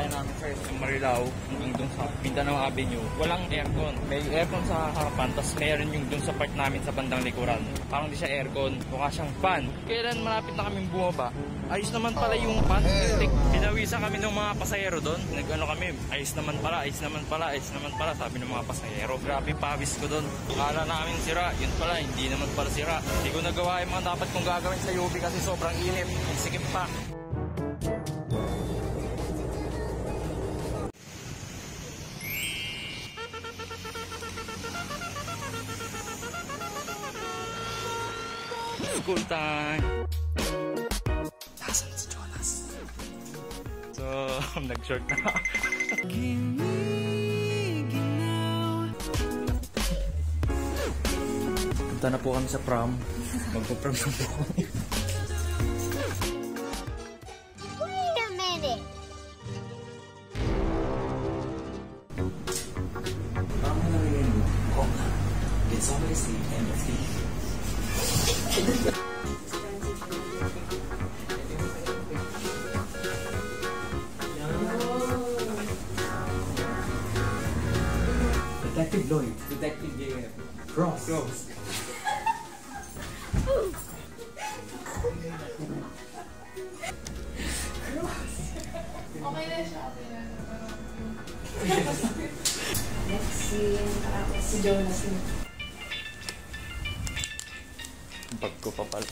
biyahe namin sa Marilao, yung dun sa Mindanao Avenue, walang aircon. May aircon sa harapan, tapos meron yung dun sa part namin sa bandang likuran. Parang di siya aircon, mukha siyang fan. Kailan malapit na kaming bumaba, ayos naman pala yung fan. Pinawisan kami ng mga pasahero doon. Nag-ano kami, ayos naman pala, ayos naman pala, ayos naman pala, sabi ng mga pasahero. Grabe pawis ko doon. Akala namin sira, yun pala, hindi naman pala sira. Hindi ko nagawa yung mga dapat kong gagawin sa UP kasi sobrang init. Sikip pa. School time! Nasaan si Jonas? So, nag-short na. Punta na po kami sa prom. Magpa-prom na po kami. Wait a minute! Parang narinig mo. Oo nga. It's always the end of the Detective Lloyd. Detective Cross. Okay na siya. Next si Jonas. Bag ko pa pala.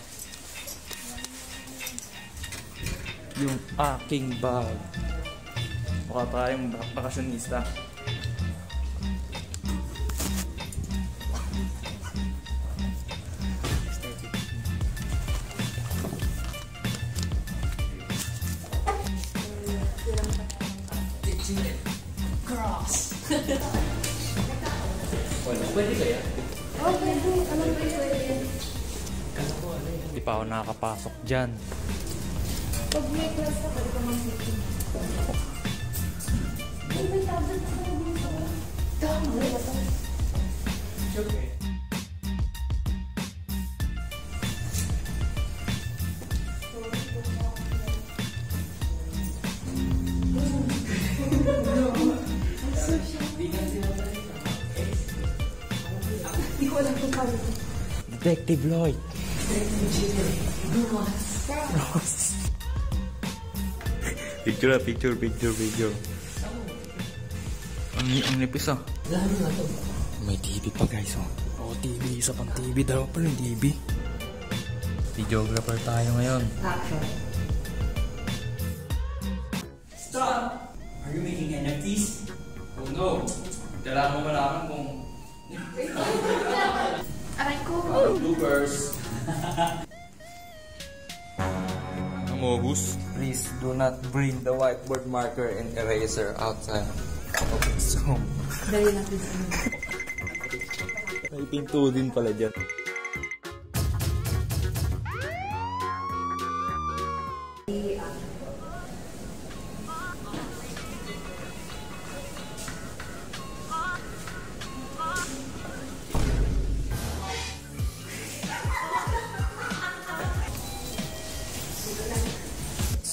Yung aking bag. Mukha tayong bakasyonista. Cross. Pwede kaya? Oh, pwede. Ano pwede? Hindi pa ako nakakapasok dyan. Pag may class ka, pwede ka mag-meeting. May tablet ako na dito. Tama ba ito? Okay. Hindi ko alam kung paano ito. Detective Lloyd. Cross. Picture. Ang nipis ah. Lalo na to. May TV pa guys oh. Oh, TV. Isa pang TV. Dalawa pa yung TV. Videographer tayo ngayon. Action. Stop! Are you making NFTs? Oh no. Kailangan mo malaman kung Aray ko. bloopers. Amobus. Please do not bring the whiteboard marker and eraser outside of Zoom. Dali natin sa ano. May pinto din pala dyan.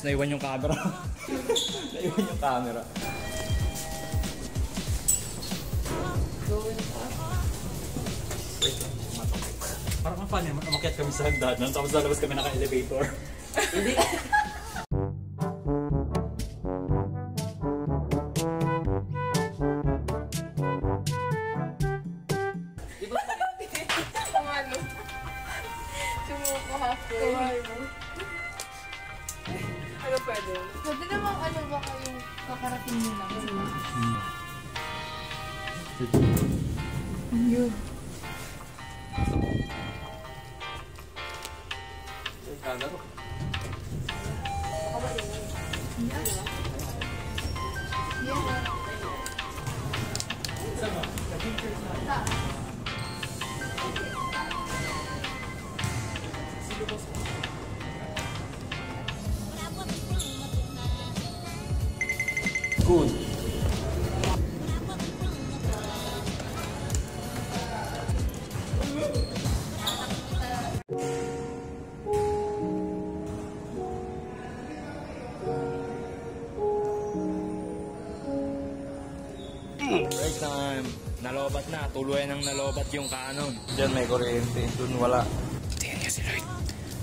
Naiwan yung camera. Naiwan yung camera. Parang ang fun yun. Umakyat kami sa hagdanan. Tapos lalabas kami naka-elevator. Hindi. Kumalo. Sumuko halfway. Ano pwede? Pwede namang ano baka yung kakarating nyo lang. Yun. Good. nalobat na. Tuluyan ng nalobat yung Canon. Diyan may kuryente. Doon wala. Tingnan niyo si Lloyd.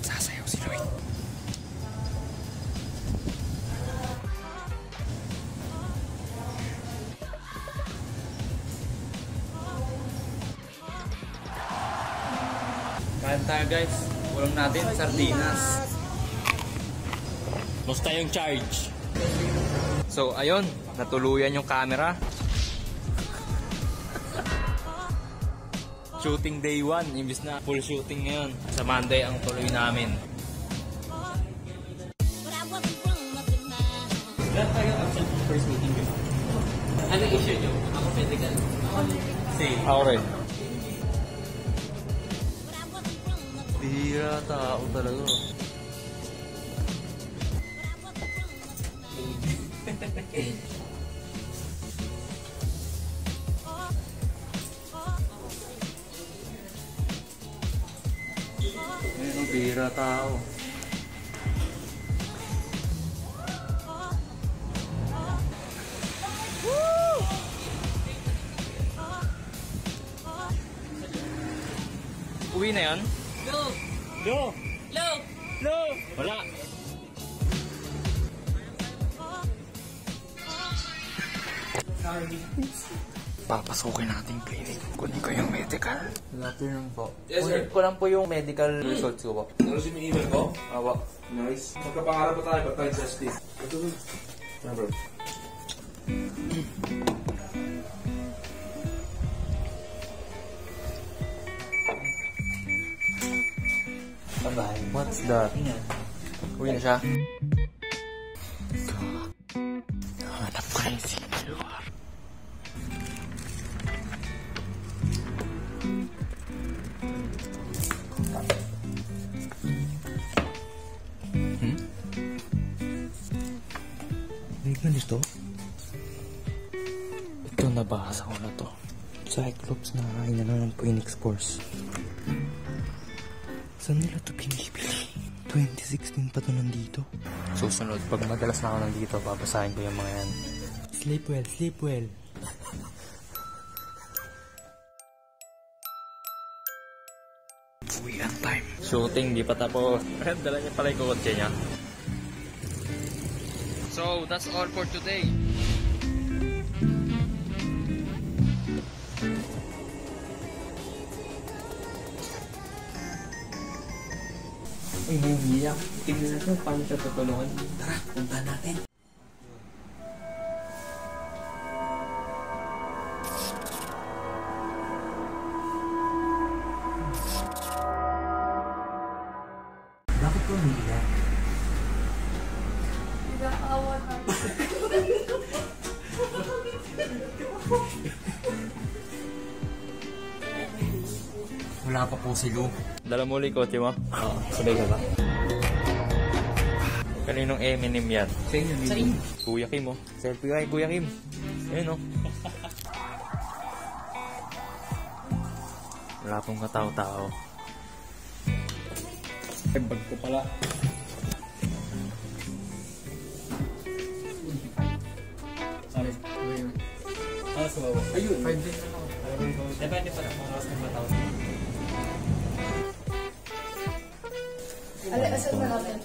Sasayaw si Lloyd. Kain tayo guys. Ulam natin, sardinas. Basta yung charge. So ayun, natuluyan yung camera. Shooting day 1, imbis na full shooting ngayon. Sa Monday ang tuloy namin. Lahat tayo absent sa first meeting ko. Ano issue nyo? Ako medical. Same. Ako rin. Bihira tao talaga. Ayun, bihira tao. Uwi na yan? Go! Go! Wala! Papasukin natin yung clinic. Kunin ko yung medical. Afternoon po. Yes, sir. Kunin ko lang po yung medical results ko po. Naroon yung email ko? Awa. Nice. Magkapangarap pa tayo, ba't tayo justice? Ito, bro. Bye-bye. What's that? Uwi na siya. Hanap ko yung CR. Tingnan ito. Ito nabasa ko na to. Cyclops na kain na ng Phoenix Force. Saan nila ito pinibili? 2016 pa ito nandito. Susunod, pag madalas na ako nandito, babasahin ko yung mga yan. Sleep well, sleep well. Uwian time. Shooting, di pa tapos. Dala niya pala yung kukotse niya. So, that's all for today. Uy, nahihiyak. Tingnan natin paano siya tutulungan. Tara, punta natin. Bakit ko umiiyak? Nag-aawa ka. Wala pa po si Lou. Dala mo ulit kotse mo? Oo, sabay ka ba? Kaninong Eminem yan? Sa inyo. Kuya Kim oh. Selfie kay Kuya Kim. Ayun oh. Wala pong katao-tao. Ay, bag ko pala. Sorry. Ah, sa baba. Ayun. 5 din na ako. Depende pa na kung oras ng matao. Asan na natin?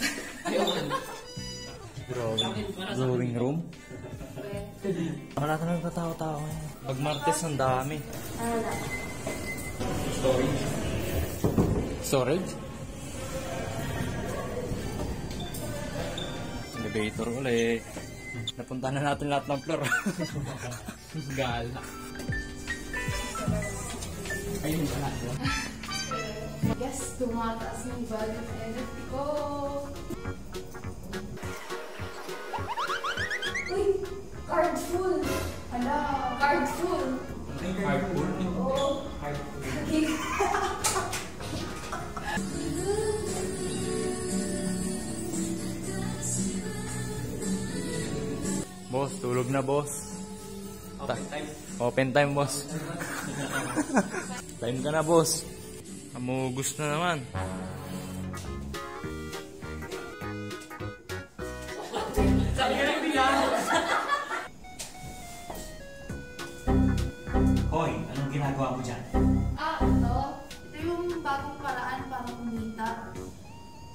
Drawing room? Wala ka nang katao-tao. Pag Martes ang dami. Storage. Storage? Elevator ulit. Napunta na natin lahat ng floor. Gala. Ayun pala. Yes, tumataas yung value ng NFT ko. Uy! Card full! Hala! Card full! Hardwood. Oo. Boss, tulog na boss. Open time. Open time boss. Time ka na boss. Amugus na naman. Hoy, anong ginagawa mo dyan? Ito yung bagong paraan para kumita.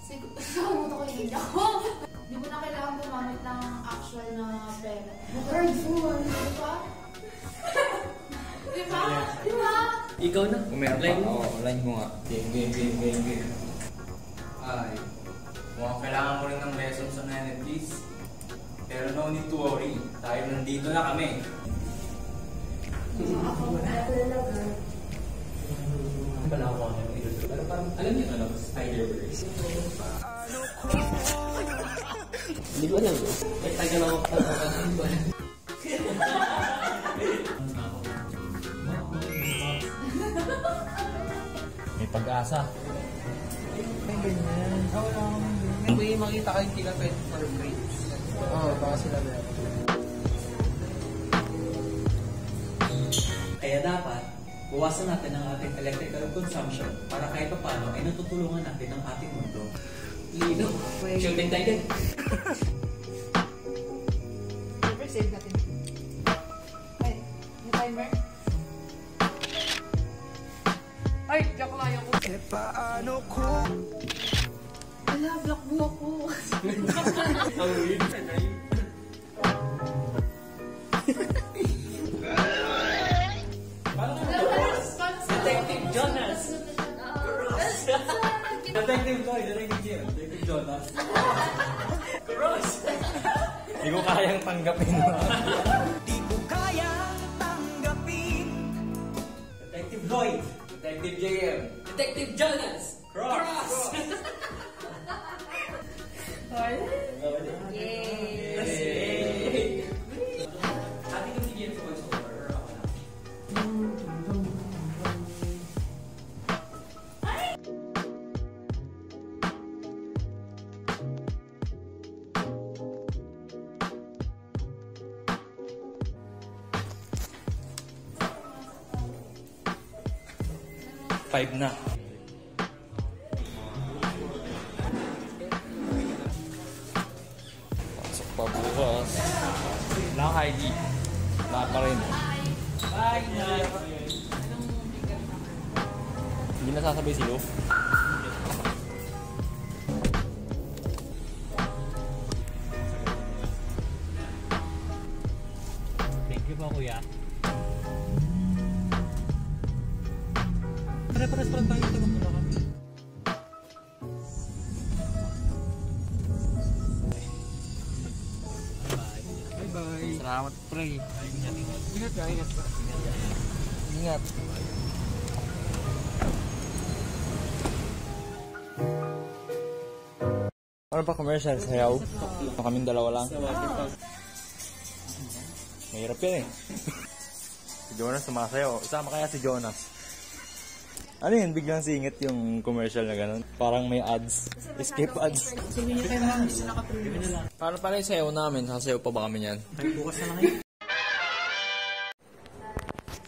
Siguro ko yung ako. Hindi mo na kailangan gumamit ng actual na pera. Third fool, di ba? Di ba? Di ba? Ikaw na. Kung meron pa, line mo nga. Game. Ay, mukhang kailangan mo rin ng lessons sa NFTs. Pero no need to worry, dahil nandito na kami. Wala ako ang ilustro. Pero parang, alam niyo ano, Spider-Verse. Hindi ko alam. Eh, tagal ako pa. May pag-asa. Ay, ganyan. Wala akong ganyan. May makita kayo hindi ka pwede for free. Oo, baka sila meron. Kaya dapat, bawasan natin ang ating electrical consumption para kahit pa paano ay natutulungan natin ang ating mundo. Lino, shooting tayo din. Siyempre, save natin. Ay, yung timer. Ay, joke lang yung paano ko? Wala, block mo ako. Ang weird. Detective Jonas! Detective Jonas. Cross! Hindi ko kayang tanggapin. Detective Lloyd! Detective JM. Detective Jonas! Cross! Yay! Ating yung bigyan sa voice-over, ako na. Five na. Pasok pa bukas. Lang ID. Wala pa rin. Bye! Hindi nasasabay si Lo. Thank you po, kuya. Pare-pares pa lang tayo ito muna kami. Bye-bye. Salamat, pre. Ingat ka, ingat pa. Ingat. Ano pa commercial? Sayaw? O kaming dalawa lang? Mahirap yan eh. Si Jonas sumasayaw. Isama kaya si Jonas. Ano yun? Biglang singit yung commercial na gano'n. Parang may ads. Escape ads. Sabi niyo kayo mga gusto nakaprevious. Paano pala yung sayaw namin? Sasayaw pa ba kami yan? Ay, bukas na lang yun.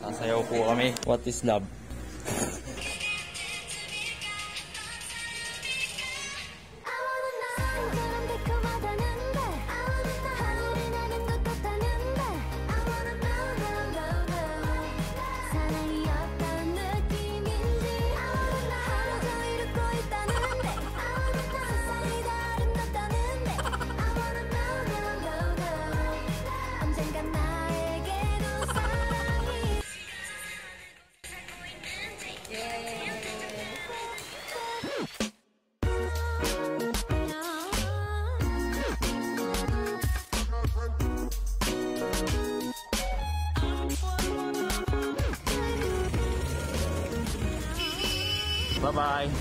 Sasayaw po kami. What is love? Bye-bye.